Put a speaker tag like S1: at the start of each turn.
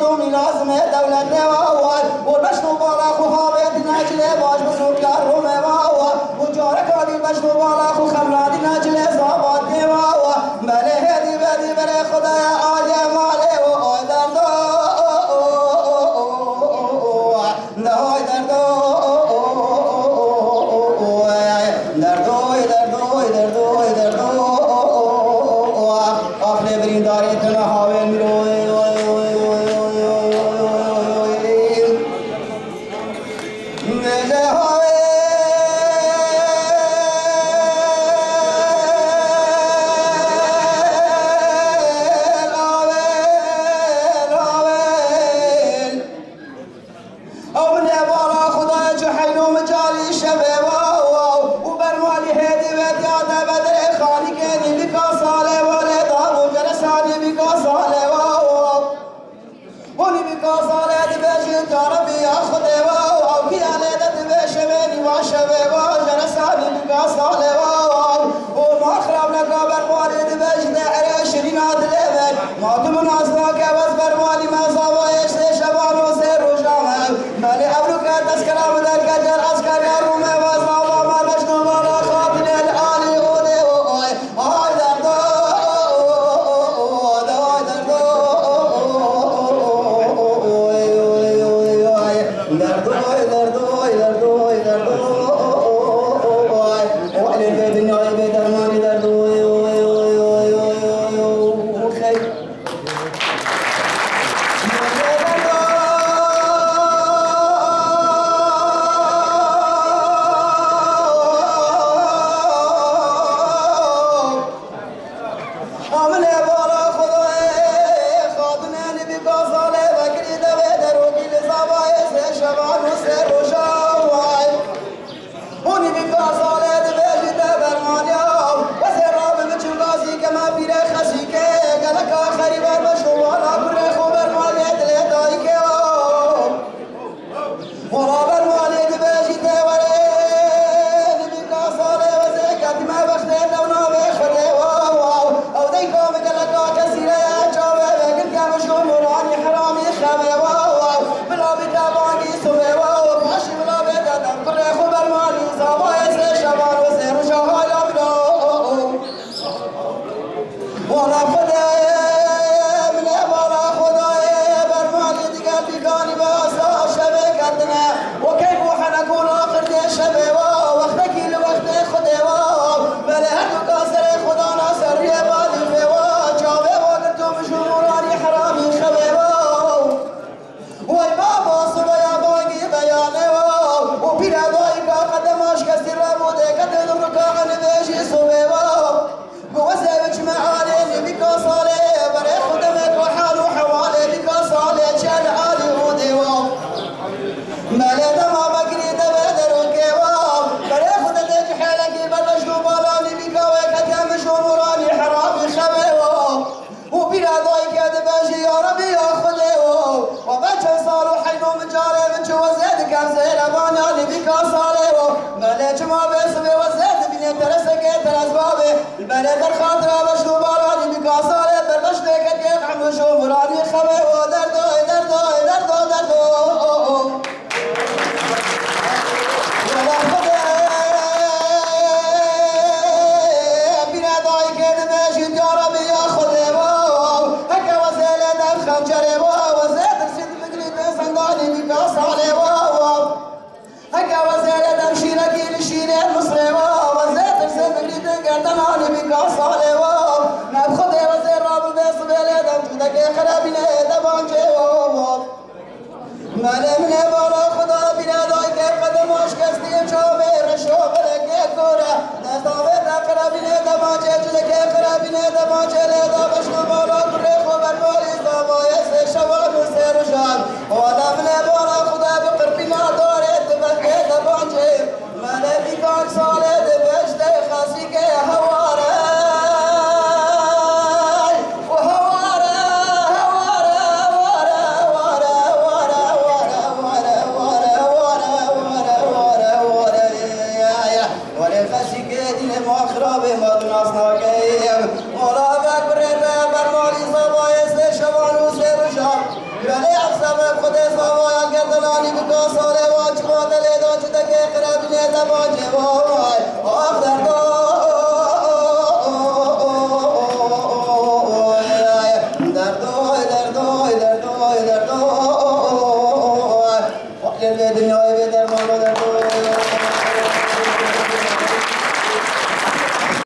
S1: مردمی لازمه دولت نواوان والبشنو بالا خو هابت نجله باش بسوك الرومه واوان وجارك هادي البشنو بالا خو خمرادي نجله زابات نواوان بله هدي بدي بله خدايا آلية مالي و دردو دهوي دردو دردوي دردوي دردو آخر برین داری تنهاوی میروی البلد الخاطرة بشنو بالاني بقاصالة بالبشنة كتير حمشو مراني خبي ودردو دردو دردو دردو ولا خدي بنا ضاي كده ماشي جاربي يا خدي هكا وزيلة الخنجري وزيت رشيد مقلي صندالي بقاصالة هكا وزيلة مشيركي لشيري المصري وزيت رشيد مقلي قردناني بقاصالي نبخد يا وزير رابو بيص بيلي جودك يا خرابيني دبانجي مالي من بالا خدا بنا داي كيف قدم وشكستي شوبي رشو بلك يا كورا نستوي خرابيني دبانجي جودك يا خرابيني دبانجي ليدا بشنو بالا كريخو برمالي صابا يسي شوال وسير وشال ودا من بالا خدا بقربنا دوري دبك يا دبانجي مالي بيكاك صالي دبشتي خاسيك يا هواري Mola bak bre bermali sabah este şaban u seruşam خود سوای گردانی بکا ساله وان چما دلی دان چه تکه قرابینه دبانجه وای آخ دردوی دردوی دردوی دردوی وقتی دنیای به درمان و درد